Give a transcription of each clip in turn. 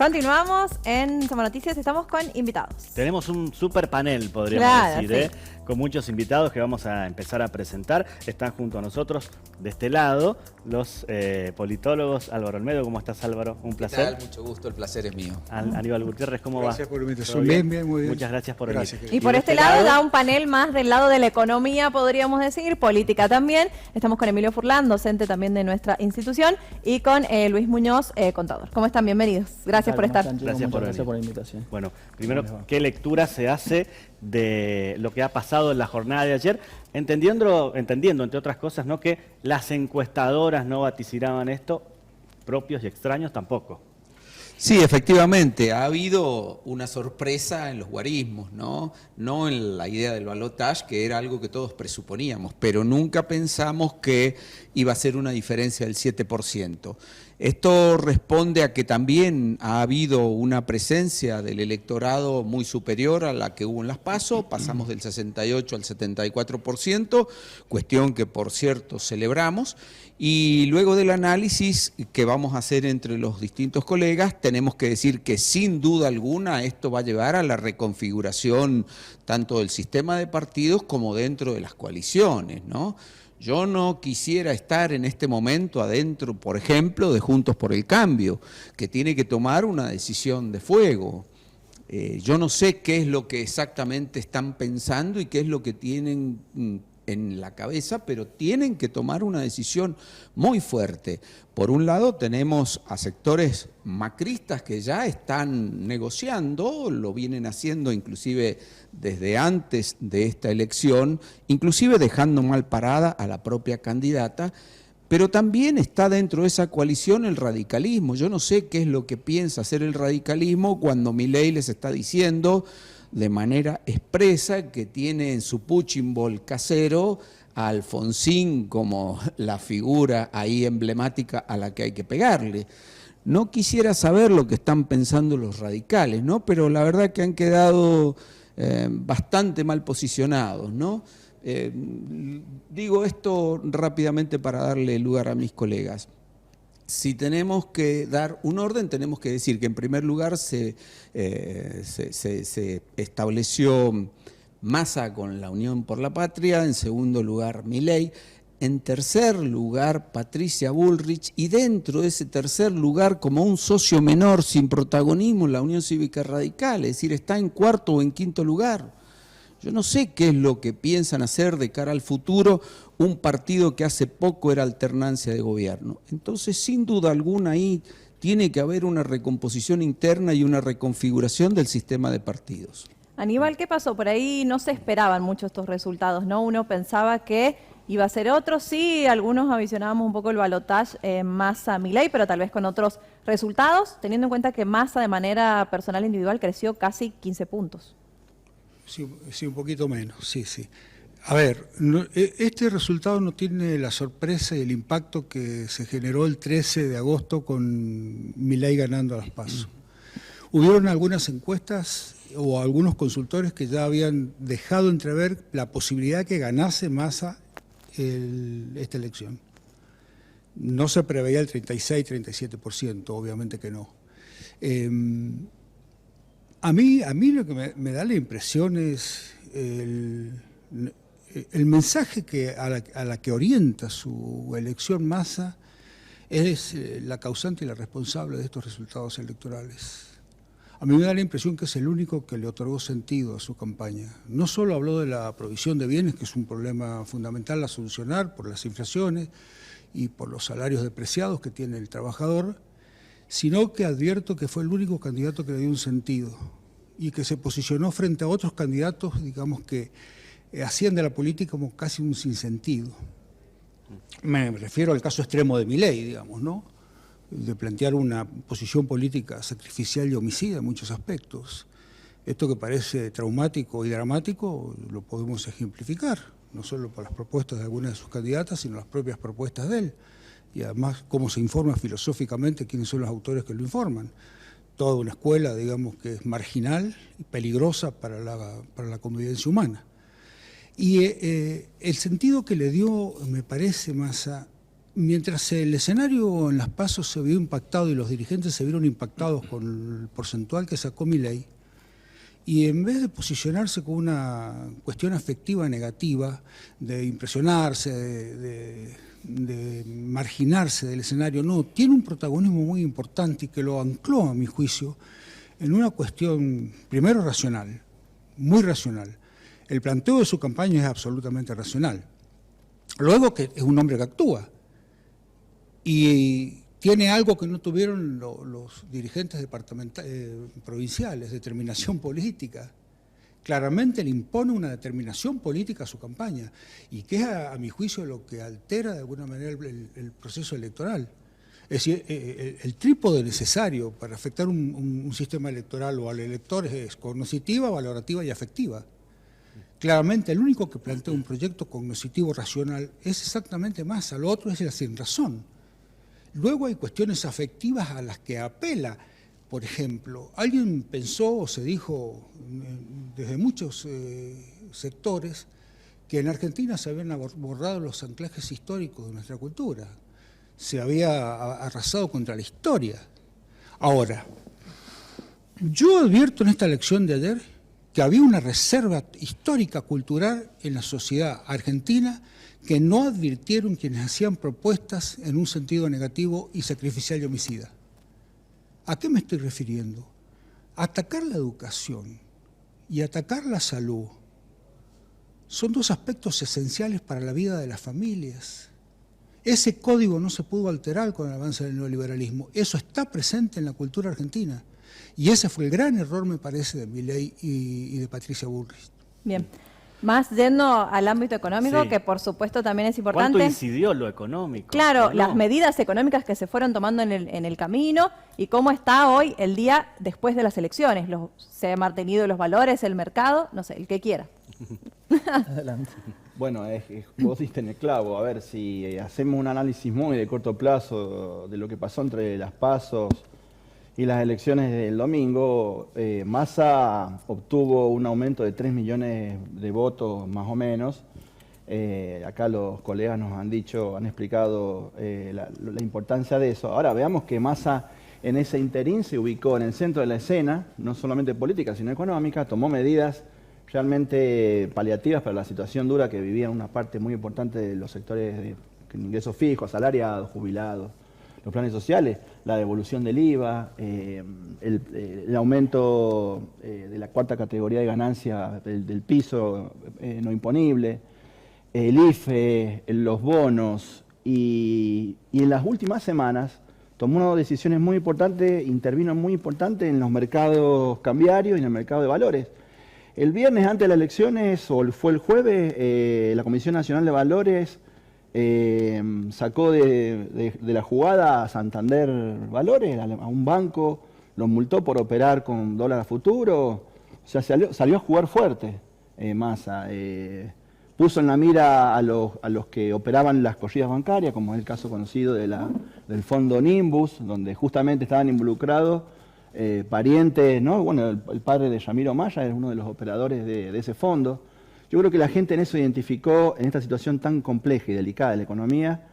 Continuamos en Somos Noticias, estamos con invitados. Tenemos un super panel, podríamos decir, sí. con muchos invitados que vamos a empezar a presentar. Están junto a nosotros, de este lado, los politólogos. Álvaro Olmedo, ¿cómo estás, Álvaro? Un placer. ¿Qué tal? Mucho gusto, el placer es mío. Aníbal Gutiérrez, ¿cómo Gracias va? por la invitación. Bien, muy bien. Muchas gracias por venir. Y por este lado da un panel más del lado de la economía, podríamos decir, política también. Estamos con Emilio Furlan, docente también de nuestra institución, y con Luis Muñoz, contador. ¿Cómo están? Bienvenidos. Gracias por estar. Gracias por la invitación. Bueno, primero, ¿qué lectura se hace de lo que ha pasado en la jornada de ayer? Entendiendo, entre otras cosas, ¿no?, que las encuestadoras no vaticinaban esto, propios y extraños tampoco. Sí, efectivamente, ha habido una sorpresa en los guarismos, ¿no? No en la idea del balotaje, que era algo que todos presuponíamos, pero nunca pensamos que iba a ser una diferencia del 7%. Esto responde a que también ha habido una presencia del electorado muy superior a la que hubo en las PASO, pasamos del 68 al 74%, cuestión que por cierto celebramos, y luego del análisis que vamos a hacer entre los distintos colegas, tenemos que decir que sin duda alguna esto va a llevar a la reconfiguración tanto del sistema de partidos como dentro de las coaliciones, ¿no? Yo no quisiera estar en este momento adentro, por ejemplo, de Juntos por el Cambio, que tiene que tomar una decisión de fuego. Yo no sé qué es lo que exactamente están pensando y qué es lo que tienen en la cabeza, pero tienen que tomar una decisión muy fuerte. Por un lado tenemos a sectores macristas que ya están negociando, lo vienen haciendo inclusive desde antes de esta elección, inclusive dejando mal parada a la propia candidata, pero también está dentro de esa coalición el radicalismo. Yo no sé qué es lo que piensa hacer el radicalismo cuando Milei les está diciendo de manera expresa que tiene en su punching ball casero a Alfonsín como la figura ahí emblemática a la que hay que pegarle. No quisiera saber lo que están pensando los radicales, ¿no? Pero la verdad que han quedado bastante mal posicionados, ¿no? Digo esto rápidamente para darle lugar a mis colegas. Si tenemos que dar un orden, tenemos que decir que en primer lugar se estableció Massa con la Unión por la Patria, en segundo lugar Milei, en tercer lugar Patricia Bullrich y dentro de ese tercer lugar como un socio menor sin protagonismo la Unión Cívica Radical, es decir, está en cuarto o en quinto lugar. Yo no sé qué es lo que piensan hacer de cara al futuro un partido que hace poco era alternancia de gobierno. Entonces, sin duda alguna, ahí tiene que haber una recomposición interna y una reconfiguración del sistema de partidos. Aníbal, ¿qué pasó? Por ahí no se esperaban mucho estos resultados, ¿no? Uno pensaba que iba a ser otro, sí, algunos avisionábamos un poco el balotaje Massa-Milei, pero tal vez con otros resultados, teniendo en cuenta que Massa de manera personal individual creció casi 15 puntos. Sí, un poquito menos, sí. A ver, este resultado no tiene la sorpresa y el impacto que se generó el 13 de agosto con Milei ganando a las PASO. Hubieron algunas encuestas o algunos consultores que ya habían dejado entrever la posibilidad que ganase Massa esta elección. No se preveía el 36-37%, obviamente que no. A mí lo que me da la impresión es el mensaje a la que orienta su elección Massa es la causante y la responsable de estos resultados electorales. A mí me da la impresión que es el único que le otorgó sentido a su campaña. No solo habló de la provisión de bienes, que es un problema fundamental a solucionar por las inflaciones y por los salarios depreciados que tiene el trabajador, sino que advierto que fue el único candidato que le dio un sentido y que se posicionó frente a otros candidatos, digamos, que hacían de la política como casi un sinsentido. Me refiero al caso extremo de Milei, digamos, ¿no? De plantear una posición política sacrificial y homicida en muchos aspectos. Esto que parece traumático y dramático lo podemos ejemplificar, no solo por las propuestas de algunas de sus candidatas, sino las propias propuestas de él. Y además cómo se informa filosóficamente quiénes son los autores que lo informan. Toda una escuela, digamos, que es marginal y peligrosa para la convivencia humana. Y el sentido que le dio, me parece, Massa, mientras el escenario en las PASO se vio impactado y los dirigentes se vieron impactados con el porcentual que sacó Milei, y en vez de posicionarse con una cuestión afectiva negativa, de impresionarse, de marginarse del escenario, no, tiene un protagonismo muy importante y que lo ancló, a mi juicio, en una cuestión, primero, racional, muy racional. El planteo de su campaña es absolutamente racional. Luego, que es un hombre que actúa y tiene algo que no tuvieron los dirigentes provinciales, determinación política. Claramente le impone una determinación política a su campaña, y que es, a mi juicio, lo que altera de alguna manera el proceso electoral. Es decir, el trípode necesario para afectar un sistema electoral o al elector es cognoscitiva, valorativa y afectiva. Claramente, el único que plantea un proyecto cognoscitivo racional es exactamente Massa, lo otro es la sinrazón. Luego hay cuestiones afectivas a las que apela. Por ejemplo, alguien pensó o se dijo desde muchos sectores que en Argentina se habían borrado los anclajes históricos de nuestra cultura. Se había arrasado contra la historia. Ahora, yo advierto en esta elección de ayer que había una reserva histórica cultural en la sociedad argentina que no advirtieron quienes hacían propuestas en un sentido negativo y sacrificial y homicida. ¿A qué me estoy refiriendo? Atacar la educación y atacar la salud son dos aspectos esenciales para la vida de las familias. Ese código no se pudo alterar con el avance del neoliberalismo. Eso está presente en la cultura argentina. Y ese fue el gran error, me parece, de Milei y de Patricia Bullrich. Bien. Más yendo al ámbito económico, Sí. que por supuesto también es importante. ¿Cuánto incidió lo económico? Claro, ¿O no? las medidas económicas que se fueron tomando en el camino y cómo está hoy el día después de las elecciones. Se han mantenido los valores, el mercado, no sé, el que quiera. Adelante. Bueno, vos diste en el clavo. A ver, si hacemos un análisis muy de corto plazo de lo que pasó entre las PASO y las elecciones del domingo, Massa obtuvo un aumento de 3 millones de votos más o menos. Acá los colegas nos han dicho, han explicado la importancia de eso. Ahora veamos que Massa en ese interín se ubicó en el centro de la escena, no solamente política sino económica, tomó medidas realmente paliativas para la situación dura que vivía una parte muy importante de los sectores de ingresos fijos, asalariados, jubilados, los planes sociales, la devolución del IVA, el aumento de la cuarta categoría de ganancia del piso no imponible, el IFE, los bonos, y en las últimas semanas tomó decisiones muy importantes, intervino muy importante en los mercados cambiarios y en el mercado de valores. El viernes antes de las elecciones, o fue el jueves, la Comisión Nacional de Valores sacó de la jugada a Santander Valores, a un banco, lo multó por operar con dólar a futuro. O sea, salió a jugar fuerte Massa. Puso en la mira a los que operaban las corridas bancarias, como es el caso conocido del fondo Nimbus, donde justamente estaban involucrados parientes, ¿no? Bueno, el padre de Ramiro Maya era uno de los operadores de ese fondo. Yo creo que la gente en eso identificó, en esta situación tan compleja y delicada de la economía,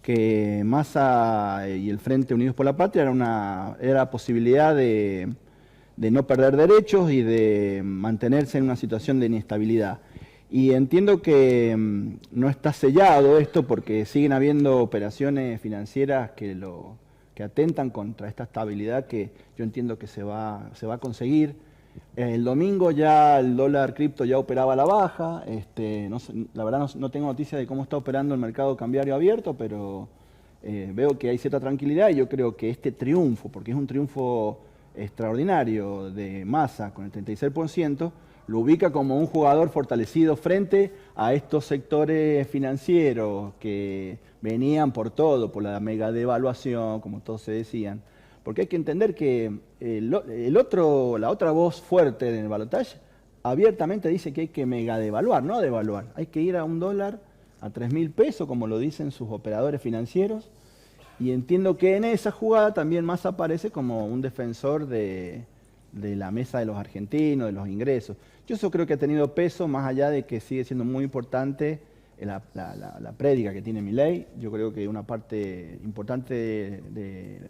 que Massa y el Frente Unidos por la Patria era la posibilidad de no perder derechos y de mantenerse en una situación de inestabilidad. Y entiendo que no está sellado esto porque siguen habiendo operaciones financieras que atentan contra esta estabilidad que yo entiendo que se va a conseguir. El domingo ya el dólar cripto ya operaba a la baja. No sé, la verdad no tengo noticia de cómo está operando el mercado cambiario abierto, pero veo que hay cierta tranquilidad y yo creo que este triunfo, porque es un triunfo extraordinario de Massa con el 36%, lo ubica como un jugador fortalecido frente a estos sectores financieros que venían por todo, por la mega devaluación, como todos se decían. Porque hay que entender que la otra voz fuerte del balotaje abiertamente dice que hay que mega devaluar, no devaluar. Hay que ir a un dólar a 3.000 pesos, como lo dicen sus operadores financieros. Y entiendo que en esa jugada también Massa aparece como un defensor de la mesa de los argentinos, de los ingresos. Yo eso creo que ha tenido peso, más allá de que sigue siendo muy importante la prédica que tiene Milei. Yo creo que una parte importante de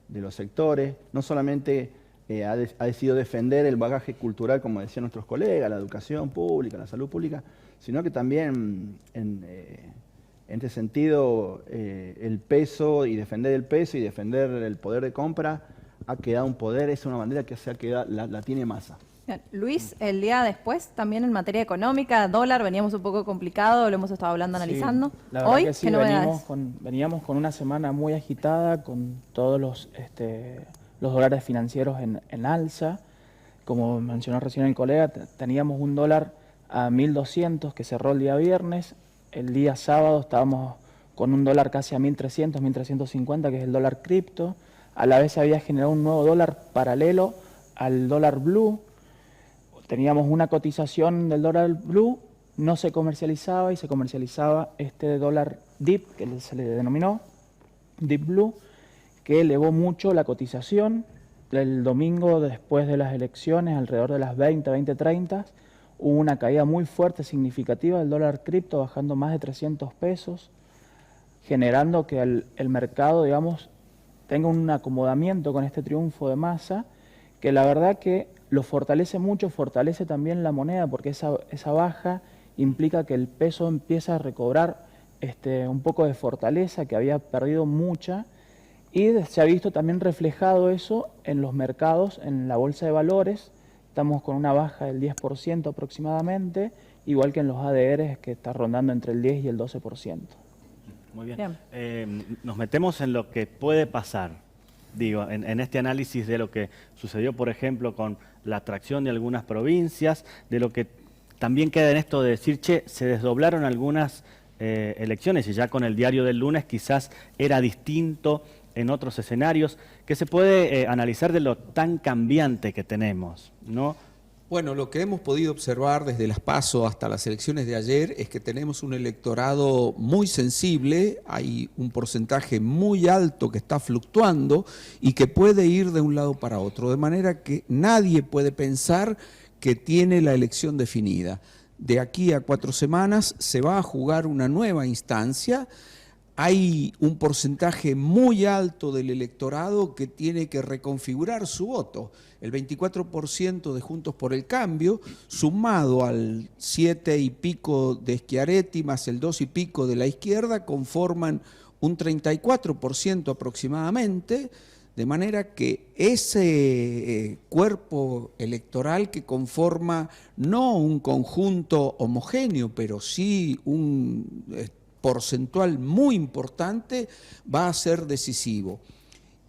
los sectores, no solamente ha decidido defender el bagaje cultural, como decían nuestros colegas, la educación pública, la salud pública, sino que también en este sentido el peso y defender el poder de compra ha quedado un poder, es una bandera que la tiene Massa. Bien. Luis, el día después, también en materia económica, dólar, veníamos un poco complicado, lo hemos estado hablando, analizando. Sí, la verdad Hoy, que sí, ¿qué novedades? veníamos con una semana muy agitada, con todos los dólares financieros en alza. Como mencionó recién el colega, teníamos un dólar a 1.200 que cerró el día viernes. El día sábado estábamos con un dólar casi a 1.300, 1.350, que es el dólar cripto. A la vez se había generado un nuevo dólar paralelo al dólar blue. Teníamos una cotización del dólar blue, no se comercializaba y se comercializaba este dólar DIP, que se le denominó DIP Blue, que elevó mucho la cotización. El domingo, después de las elecciones, alrededor de las 20:30, hubo una caída muy fuerte, significativa del dólar cripto, bajando más de 300 pesos, generando que el mercado, digamos, tenga un acomodamiento con este triunfo de Massa, que la verdad que lo fortalece mucho, fortalece también la moneda, porque esa baja implica que el peso empieza a recobrar un poco de fortaleza, que había perdido mucha, y se ha visto también reflejado eso en los mercados, en la bolsa de valores. Estamos con una baja del 10% aproximadamente, igual que en los ADRs, que está rondando entre el 10 y el 12%. Muy bien. Bien. Nos metemos en lo que puede pasar, digo, en este análisis de lo que sucedió, por ejemplo, con la atracción de algunas provincias, de lo que también queda en esto de decir, che, se desdoblaron algunas elecciones y ya con el diario del lunes quizás era distinto en otros escenarios, que se puede analizar de lo tan cambiante que tenemos, ¿no? Bueno, lo que hemos podido observar desde las PASO hasta las elecciones de ayer es que tenemos un electorado muy sensible, hay un porcentaje muy alto que está fluctuando y que puede ir de un lado para otro, de manera que nadie puede pensar que tiene la elección definida. De aquí a 4 semanas se va a jugar una nueva instancia. Hay un porcentaje muy alto del electorado que tiene que reconfigurar su voto. El 24% de Juntos por el Cambio, sumado al 7 y pico de Schiaretti más el 2 y pico de la izquierda, conforman un 34% aproximadamente, de manera que ese cuerpo electoral que conforma no un conjunto homogéneo, pero sí un porcentual muy importante, va a ser decisivo.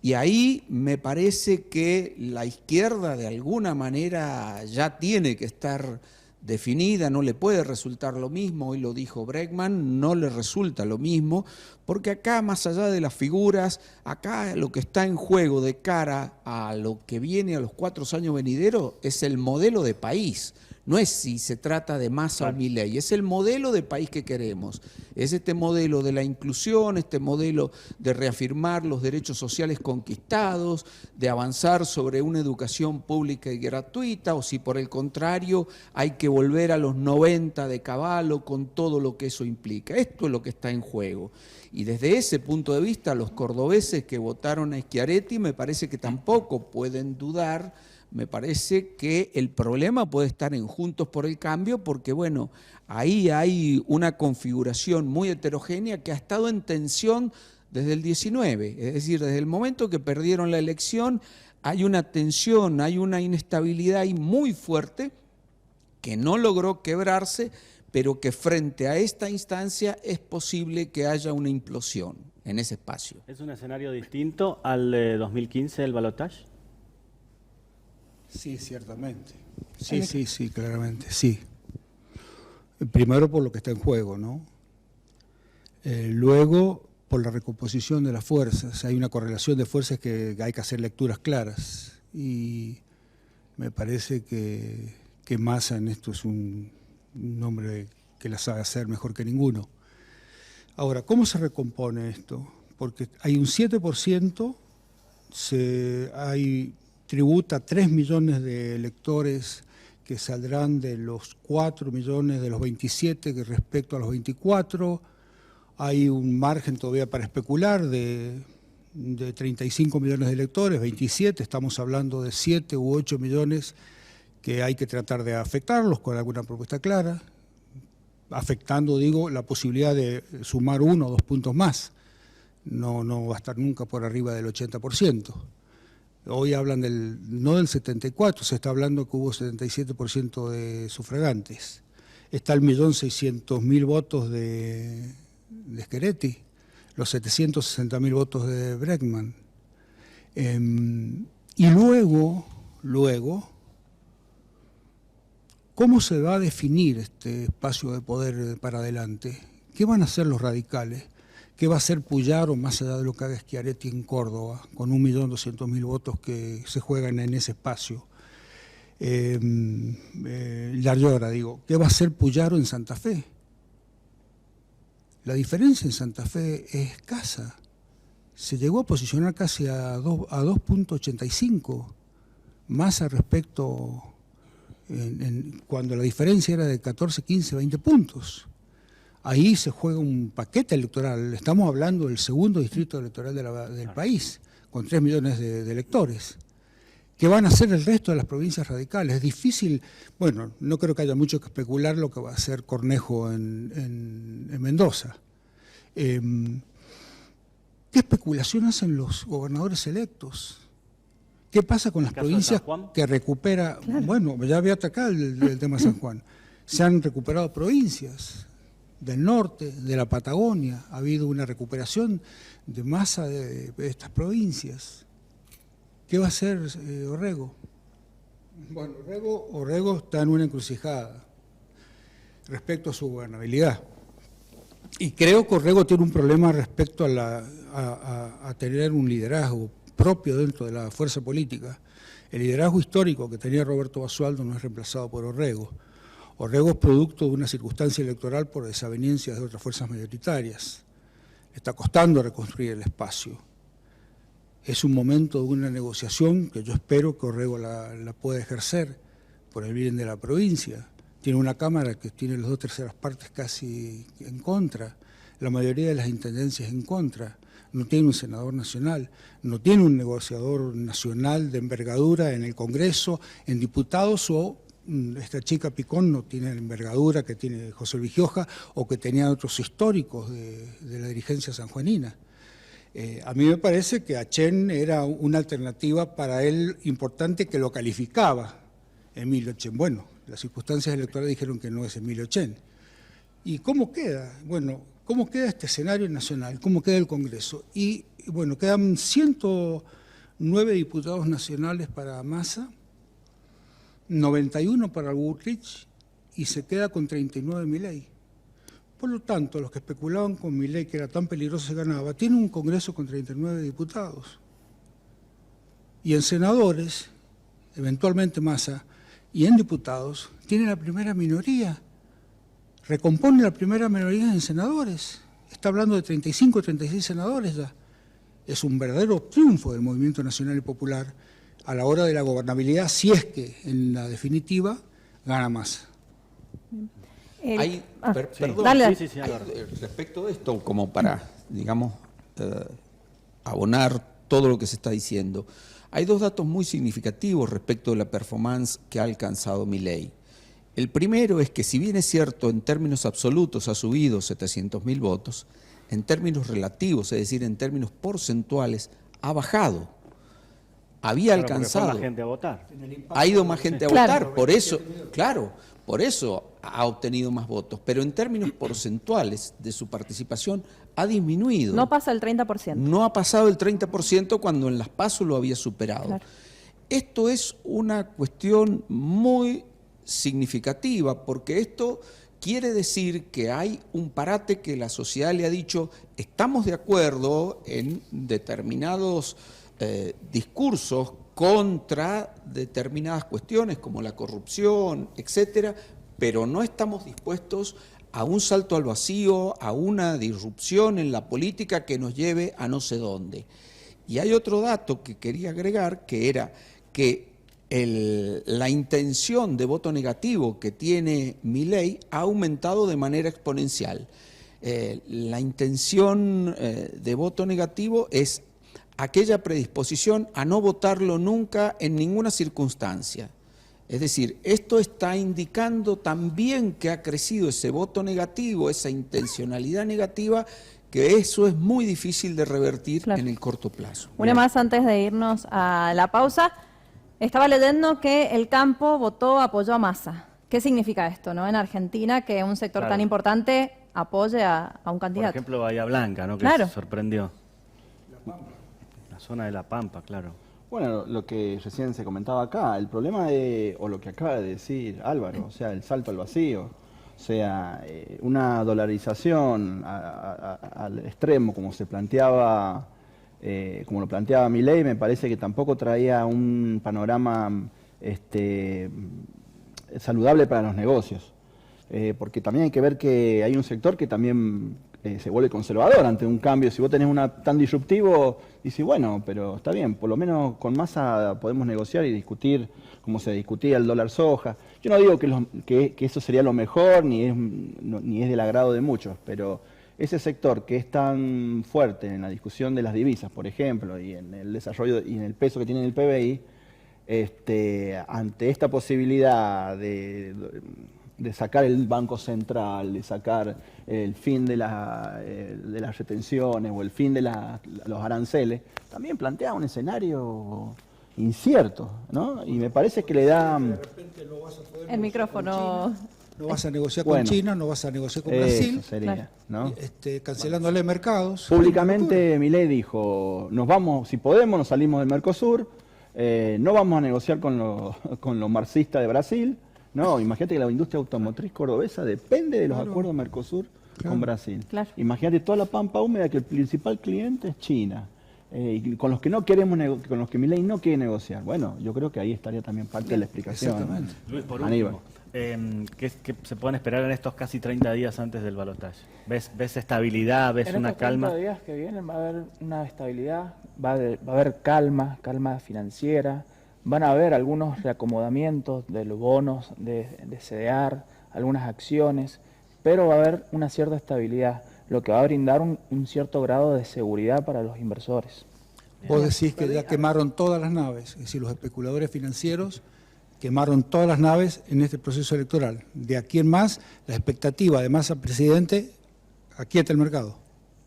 Y ahí me parece que la izquierda de alguna manera ya tiene que estar definida, no le puede resultar lo mismo, hoy lo dijo Bregman, no le resulta lo mismo, porque acá más allá de las figuras, acá lo que está en juego de cara a lo que viene a los 4 años venideros es el modelo de país. No es si se trata de Massa o Milei, es el modelo de país que queremos. Es este modelo de la inclusión, este modelo de reafirmar los derechos sociales conquistados, de avanzar sobre una educación pública y gratuita, o si por el contrario hay que volver a los 90 de Cavallo con todo lo que eso implica. Esto es lo que está en juego. Y desde ese punto de vista, los cordobeses que votaron a Schiaretti me parece que tampoco pueden dudar. Me parece que el problema puede estar en Juntos por el Cambio porque, bueno, ahí hay una configuración muy heterogénea que ha estado en tensión desde el 19. Es decir, desde el momento que perdieron la elección hay una tensión, hay una inestabilidad ahí muy fuerte que no logró quebrarse, pero que frente a esta instancia es posible que haya una implosión en ese espacio. ¿Es un escenario distinto al de 2015, el balotaje? Sí, ciertamente. Sí, claramente, sí. Primero por lo que está en juego, ¿no? Luego por la recomposición de las fuerzas. Hay una correlación de fuerzas que hay que hacer lecturas claras. Y me parece que Massa en esto es un hombre que la sabe hacer mejor que ninguno. Ahora, ¿cómo se recompone esto? Porque hay un 7%, tributa a 3 millones de electores que saldrán de los 4 millones de los 27 que respecto a los 24. Hay un margen todavía para especular de 35 millones de electores, 27, estamos hablando de 7 u 8 millones que hay que tratar de afectarlos con alguna propuesta clara, afectando, digo, la posibilidad de sumar 1 o 2 puntos más. No va a estar nunca por arriba del 80%. Hoy hablan no del 74%, se está hablando que hubo 77% de sufragantes. Está el 1.600.000 votos de Schiaretti, los 760.000 votos de Bregman. Y luego, ¿cómo se va a definir este espacio de poder para adelante? ¿Qué van a hacer los radicales? ¿Qué va a hacer Puyaro más allá de lo que haga Schiaretti en Córdoba, con 1.200.000 votos que se juegan en ese espacio? Yarlora, digo, ¿qué va a hacer Puyaro en Santa Fe? La diferencia en Santa Fe es escasa. Se llegó a posicionar casi a 2.85, más al respecto cuando la diferencia era de 14, 15, 20 puntos. Ahí se juega un paquete electoral. Estamos hablando del segundo distrito electoral del país, con 3 millones de electores. ¿Qué van a hacer el resto de las provincias radicales? Es difícil, bueno, no creo que haya mucho que especular lo que va a hacer Cornejo en Mendoza. ¿Qué especulación hacen los gobernadores electos? ¿Qué pasa con las provincias que recupera? Claro. Bueno, ya había atacado el tema de San Juan. Se han recuperado provincias del norte, de la Patagonia. Ha habido una recuperación de masa de estas provincias. ¿Qué va a hacer Orrego? Bueno, Orrego está en una encrucijada respecto a su gobernabilidad. Y creo que Orrego tiene un problema respecto a tener un liderazgo propio dentro de la fuerza política. El liderazgo histórico que tenía Roberto Basualdo no es reemplazado por Orrego. Orrego es producto de una circunstancia electoral por desavenencias de otras fuerzas mayoritarias. Le está costando reconstruir el espacio. Es un momento de una negociación que yo espero que Orrego la pueda ejercer por el bien de la provincia. Tiene una Cámara que tiene las 2/3 partes casi en contra, la mayoría de las intendencias en contra. No tiene un senador nacional, no tiene un negociador nacional de envergadura en el Congreso, en diputados, o esta chica Picón no tiene la envergadura que tiene José Luis Gioja o que tenían otros históricos de la dirigencia sanjuanina. A mí me parece que Achén era una alternativa para él importante que lo calificaba Emilio Achén. Bueno, las circunstancias electorales dijeron que no es Emilio Achén. ¿Y cómo queda? Bueno, ¿cómo queda este escenario nacional? ¿Cómo queda el Congreso? Y bueno, quedan 109 diputados nacionales para Massa, 91 para Bullrich y se queda con 39 Milei. Por lo tanto, los que especulaban con Milei, que era tan peligroso se ganaba, tiene un Congreso con 39 diputados. Y en senadores, eventualmente Massa, y en diputados, tiene la primera minoría. Recompone la primera minoría en senadores. Está hablando de 35 o 36 senadores ya. Es un verdadero triunfo del Movimiento Nacional y Popular a la hora de la gobernabilidad, si es que en la definitiva gana Massa. Perdón, dale. Sí, respecto de esto, como para, digamos, abonar todo lo que se está diciendo, hay dos datos muy significativos respecto de la performance que ha alcanzado Milei. El primero es que, si bien es cierto, en términos absolutos ha subido 700.000 votos, en términos relativos, es decir, en términos porcentuales, ha bajado. Había alcanzado. Fue más gente a votar. Ha ido más gente a Claro. votar, por eso, claro, por eso ha obtenido más votos, pero en términos porcentuales de su participación ha disminuido. No pasa el 30%. No ha pasado el 30% cuando en las PASO lo había superado. Claro. Esto es una cuestión muy significativa, porque esto quiere decir que hay un parate que la sociedad le ha dicho: estamos de acuerdo en determinados discursos contra determinadas cuestiones como la corrupción, etcétera, pero no estamos dispuestos a un salto al vacío, a una disrupción en la política que nos lleve a no sé dónde. Y hay otro dato que quería agregar, que era que la intención de voto negativo que tiene Milei ha aumentado de manera exponencial. La intención de voto negativo es aquella predisposición a no votarlo nunca en ninguna circunstancia. Es decir, esto está indicando también que ha crecido ese voto negativo, esa intencionalidad negativa, que eso es muy difícil de revertir en el corto plazo. Una más antes de irnos a la pausa. Estaba leyendo que el campo apoyó a Massa. ¿Qué significa esto, no? En Argentina, que un sector tan importante apoye a un candidato. Por ejemplo, Bahía Blanca, ¿no? Que Claro. se sorprendió. La zona de La Pampa, claro. Bueno, lo que recién se comentaba acá, el problema o lo que acaba de decir Álvaro, o sea, el salto al vacío, o sea, una dolarización al extremo como se planteaba, como lo planteaba Milei, me parece que tampoco traía un panorama saludable para los negocios, porque también hay que ver que hay un sector que también se vuelve conservador ante un cambio. Si vos tenés tan disruptivo, dices, bueno, pero está bien, por lo menos con Massa podemos negociar y discutir como se discutía el dólar soja. Yo no digo que eso sería lo mejor, ni es del agrado de muchos, pero ese sector que es tan fuerte en la discusión de las divisas, por ejemplo, y en el desarrollo y en el peso que tiene en el PBI, ante esta posibilidad de sacar el Banco Central, de sacar el fin de las retenciones o el fin de los aranceles, también plantea un escenario incierto, ¿no? Y me parece que le da... El micrófono. No vas a negociar Bueno, con China, no vas a negociar con eso Brasil, sería, Claro. ¿no? cancelándole mercados. Públicamente Milei dijo, nos vamos, si podemos, nos salimos del Mercosur, no vamos a negociar con los marxistas de Brasil. No, imagínate que la industria automotriz cordobesa depende de los acuerdos Mercosur con Brasil. Claro. Imagínate toda la pampa húmeda que el principal cliente es China. Y con los que no queremos con los que Milei no quiere negociar. Bueno, yo creo que ahí estaría también parte de la explicación. Exactamente. Luis, por Aníbal. último, ¿qué se pueden esperar en estos casi 30 días antes del balotaje? ¿Ves estabilidad, ves En una estos 30 calma? días que vienen va a haber una estabilidad, va a haber calma financiera, van a haber algunos reacomodamientos de los bonos de CDR, algunas acciones, pero va a haber una cierta estabilidad, lo que va a brindar un cierto grado de seguridad para los inversores. Vos decís que ya quemaron todas las naves, es decir, los especuladores financieros quemaron todas las naves en este proceso electoral. De aquí en más, la expectativa de Massa presidente aquieta el mercado.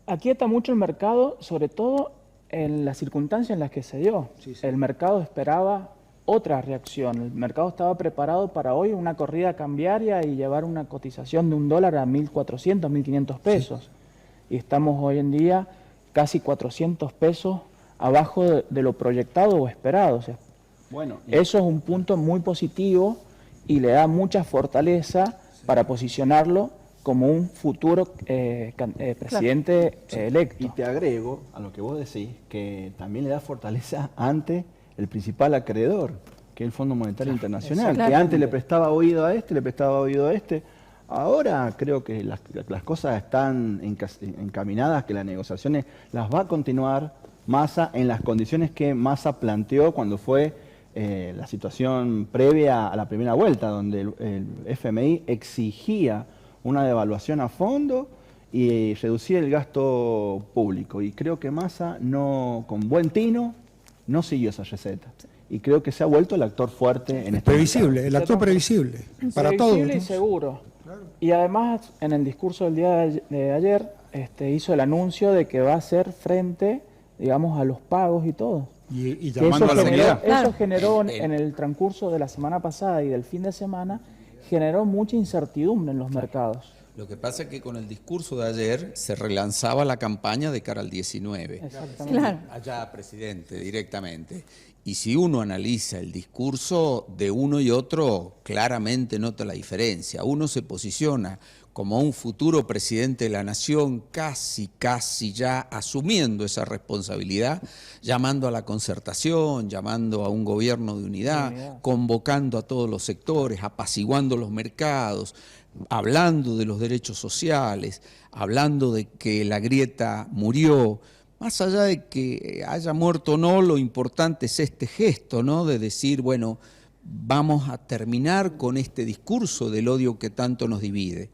Aquieta mucho el mercado, sobre todo en las circunstancias en las que se dio. Sí. El mercado esperaba otra reacción. El mercado estaba preparado para hoy una corrida cambiaria y llevar una cotización de $1 a 1.400, 1.500 pesos. Y estamos hoy en día casi 400 pesos abajo de lo proyectado o esperado. O sea, Bueno, eso es un punto muy positivo y le da mucha fortaleza para posicionarlo como un futuro presidente electo. y te agrego a lo que vos decís, que también le da fortaleza ante el principal acreedor, que es el Fondo Monetario Internacional, que Exactamente. antes le prestaba oído a este, le prestaba oído a este. Ahora creo que las cosas están encaminadas, que las negociaciones las va a continuar Massa en las condiciones que Massa planteó cuando fue la situación previa a la primera vuelta, donde el FMI exigía una devaluación a fondo y reducir el gasto público. Y creo que Massa, con buen tino, no siguió esa receta. Y creo que se ha vuelto el actor fuerte en este Previsible, mercado. el actor previsible, para todos. Previsible y ¿no? seguro. Y además, en el discurso del día de ayer, hizo el anuncio de que va a hacer frente, digamos, a los pagos y todo. Y Que llamando a la unidad. Claro. Eso generó en el transcurso de la semana pasada y del fin de semana, generó mucha incertidumbre en los mercados. Lo que pasa es que con el discurso de ayer se relanzaba la campaña de cara al 19. Exactamente. Claro. Allá, presidente, directamente. Y si uno analiza el discurso de uno y otro, claramente nota la diferencia. Uno se posiciona como un futuro presidente de la nación, casi ya asumiendo esa responsabilidad, llamando a la concertación, llamando a un gobierno de unidad, convocando a todos los sectores, apaciguando los mercados, hablando de los derechos sociales, hablando de que la grieta murió, más allá de que haya muerto o no, lo importante es este gesto, ¿no? De decir, bueno, vamos a terminar con este discurso del odio que tanto nos divide.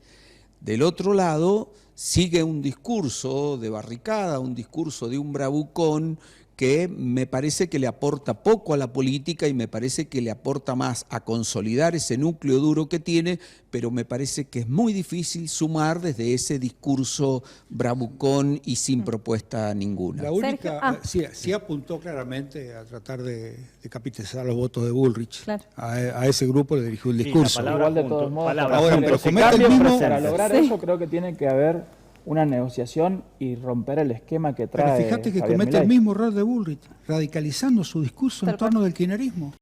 Del otro lado, sigue un discurso de barricada, un discurso de un bravucón que me parece que le aporta poco a la política y me parece que le aporta más a consolidar ese núcleo duro que tiene, pero me parece que es muy difícil sumar desde ese discurso bravucón y sin propuesta ninguna. La única, sí apuntó claramente a tratar de capitalizar los votos de Bullrich. Claro. A ese grupo le dirigió un Sí, discurso. la palabra Igual de junto, todos modos, palabra para, Ahora, junto. pero Se comete el cambian mismo- para presentes. lograr Sí. eso creo que tiene que haber una negociación y romper el esquema que Pero trae fíjate que Javier comete el Milei. mismo error de Bullrich, radicalizando su discurso en Tal cual. torno del kirchnerismo.